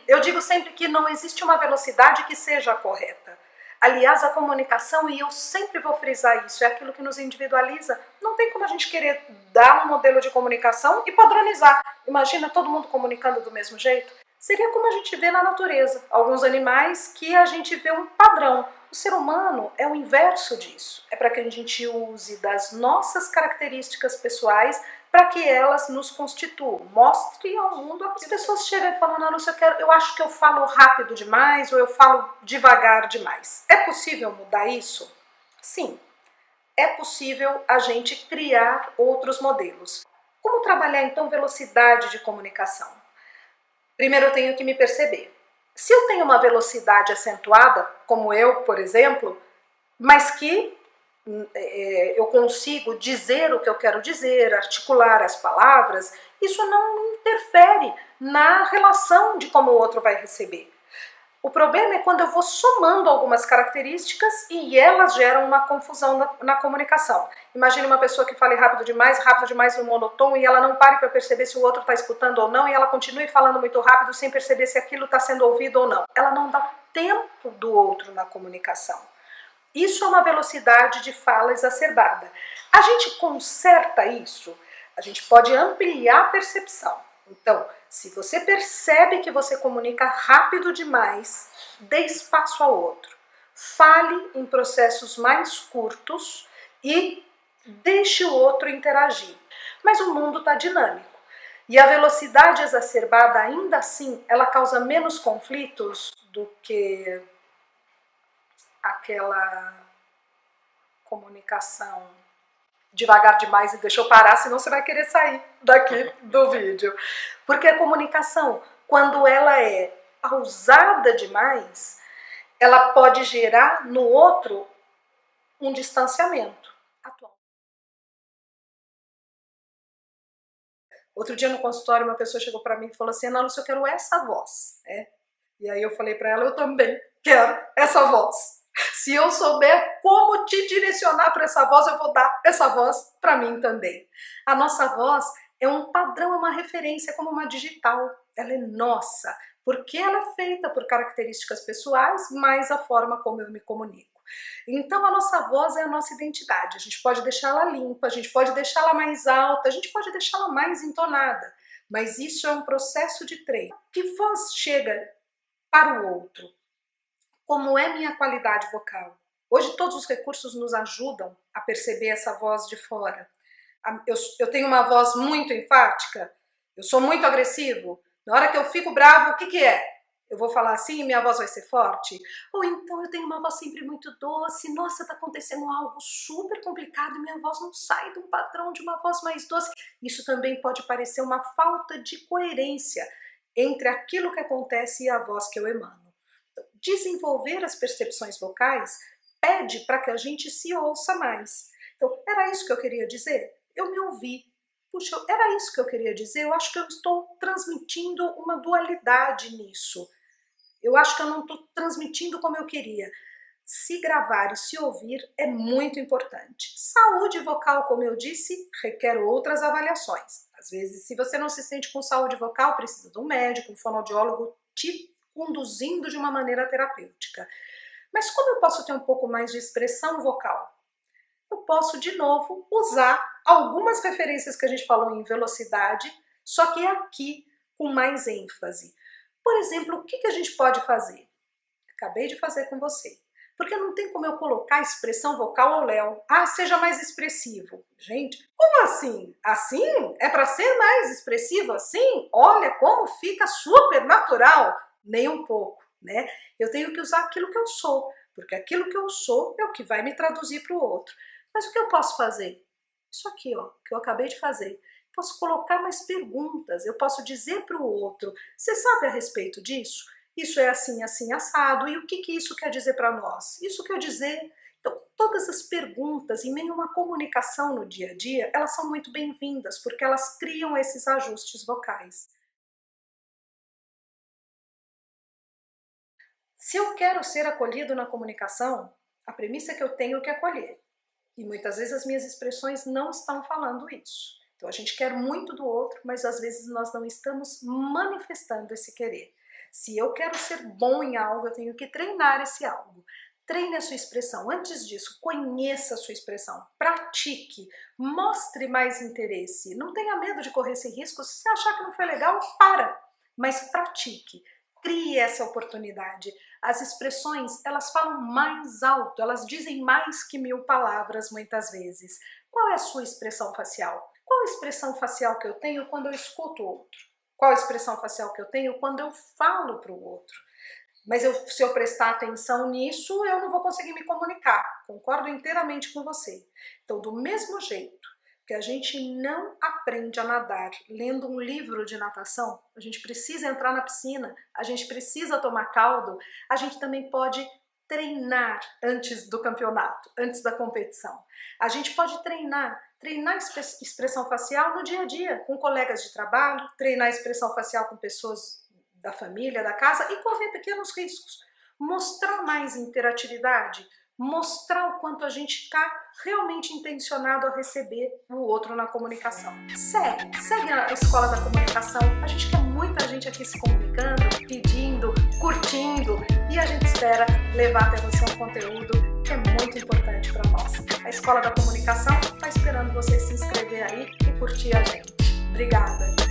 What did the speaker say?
Eu digo sempre que não existe uma velocidade que seja a correta. Aliás, a comunicação, e eu sempre vou frisar isso, é aquilo que nos individualiza. Não tem como a gente querer dar um modelo de comunicação e padronizar. Imagina todo mundo comunicando do mesmo jeito. Seria como a gente vê na natureza. Alguns animais que a gente vê um padrão. O ser humano é o inverso disso. É para que a gente use das nossas características pessoais para que elas nos constituam, mostrem ao mundo aquilo. As pessoas chegam e falam, não, eu acho que eu falo rápido demais ou eu falo devagar demais. É possível mudar isso? Sim, é possível a gente criar outros modelos. Como trabalhar então velocidade de comunicação? Primeiro eu tenho que me perceber. Se eu tenho uma velocidade acentuada, como eu, por exemplo, mas que eu consigo dizer o que eu quero dizer, articular as palavras, isso não interfere na relação de como o outro vai receber. O problema é quando eu vou somando algumas características e elas geram uma confusão na comunicação. Imagine uma pessoa que fale rápido demais no monotone, e ela não pare para perceber se o outro está escutando ou não, e ela continue falando muito rápido sem perceber se aquilo está sendo ouvido ou não. Ela não dá tempo do outro na comunicação. Isso é uma velocidade de fala exacerbada. A gente conserta isso, a gente pode ampliar a percepção. Então, se você percebe que você comunica rápido demais, dê espaço ao outro. Fale em processos mais curtos e deixe o outro interagir. Mas o mundo está dinâmico. E a velocidade exacerbada, ainda assim, ela causa menos conflitos do que aquela comunicação devagar demais e deixa eu parar, senão você vai querer sair daqui do vídeo. Porque a comunicação, quando ela é pausada demais, ela pode gerar no outro um distanciamento. Outro dia no consultório uma pessoa chegou para mim e falou assim, Ana Lúcia, eu quero essa voz. E aí eu falei para ela, eu também quero essa voz. Se eu souber como te direcionar para essa voz, eu vou dar essa voz para mim também. A nossa voz é um padrão, é uma referência, como uma digital. Ela é nossa, porque ela é feita por características pessoais, mais a forma como eu me comunico. Então a nossa voz é a nossa identidade. A gente pode deixá-la limpa, a gente pode deixá-la mais alta, a gente pode deixá-la mais entonada. Mas isso é um processo de treino. Que voz chega para o outro? Como é minha qualidade vocal? Hoje todos os recursos nos ajudam a perceber essa voz de fora. Eu tenho uma voz muito enfática, eu sou muito agressivo, na hora que eu fico bravo, o que é? Eu vou falar assim e minha voz vai ser forte? Ou então eu tenho uma voz sempre muito doce, nossa, tá acontecendo algo super complicado e minha voz não sai de um padrão de uma voz mais doce. Isso também pode parecer uma falta de coerência entre aquilo que acontece e a voz que eu emano. Desenvolver as percepções vocais pede para que a gente se ouça mais. Então, era isso que eu queria dizer? Eu me ouvi. Puxa, era isso que eu queria dizer? Eu acho que eu estou transmitindo uma dualidade nisso. Eu acho que eu não estou transmitindo como eu queria. Se gravar e se ouvir é muito importante. Saúde vocal, como eu disse, requer outras avaliações. Às vezes, se você não se sente com saúde vocal, precisa de um médico, um fonoaudiólogo te conduzindo de uma maneira terapêutica. Mas como eu posso ter um pouco mais de expressão vocal? Eu posso, de novo, usar algumas referências que a gente falou em velocidade, só que aqui com mais ênfase. Por exemplo, o que a gente pode fazer? Acabei de fazer com você. Porque não tem como eu colocar expressão vocal ao léu. Ah, seja mais expressivo. Gente, como assim? Assim? É para ser mais expressivo assim? Olha como fica super natural. Nem um pouco, né? Eu tenho que usar aquilo que eu sou, porque aquilo que eu sou é o que vai me traduzir para o outro. Mas o que eu posso fazer? Isso aqui, ó, que eu acabei de fazer. Posso colocar mais perguntas, eu posso dizer para o outro, você sabe a respeito disso? Isso é assim, assim, assado, e o que isso quer dizer para nós? Isso quer dizer... Então, todas as perguntas, em meio a uma comunicação no dia a dia, elas são muito bem-vindas, porque elas criam esses ajustes vocais. Se eu quero ser acolhido na comunicação, a premissa é que eu tenho que acolher. E muitas vezes as minhas expressões não estão falando isso. Então a gente quer muito do outro, mas às vezes nós não estamos manifestando esse querer. Se eu quero ser bom em algo, eu tenho que treinar esse algo. Treine a sua expressão. Antes disso, conheça a sua expressão. Pratique. Mostre mais interesse. Não tenha medo de correr esse risco. Se você achar que não foi legal, para. Mas pratique. Crie essa oportunidade. As expressões, elas falam mais alto. Elas dizem mais que 1000 palavras, muitas vezes. Qual é a sua expressão facial? Qual a expressão facial que eu tenho quando eu escuto o outro? Qual a expressão facial que eu tenho quando eu falo para o outro? Mas se eu prestar atenção nisso, eu não vou conseguir me comunicar. Concordo inteiramente com você. Então, do mesmo jeito que a gente não aprende a nadar lendo um livro de natação, a gente precisa entrar na piscina, a gente precisa tomar caldo, a gente também pode treinar antes do campeonato, antes da competição. A gente pode treinar expressão facial no dia a dia, com colegas de trabalho, treinar expressão facial com pessoas da família, da casa e correr pequenos riscos. Mostrar mais interatividade, mostrar o quanto a gente está realmente intencionado a receber o outro na comunicação. Segue a Escola da Comunicação. A gente quer muita gente aqui se comunicando, pedindo, curtindo e a gente espera levar até você um conteúdo que é muito importante para nós. A Escola da Comunicação está esperando você se inscrever aí e curtir a gente. Obrigada!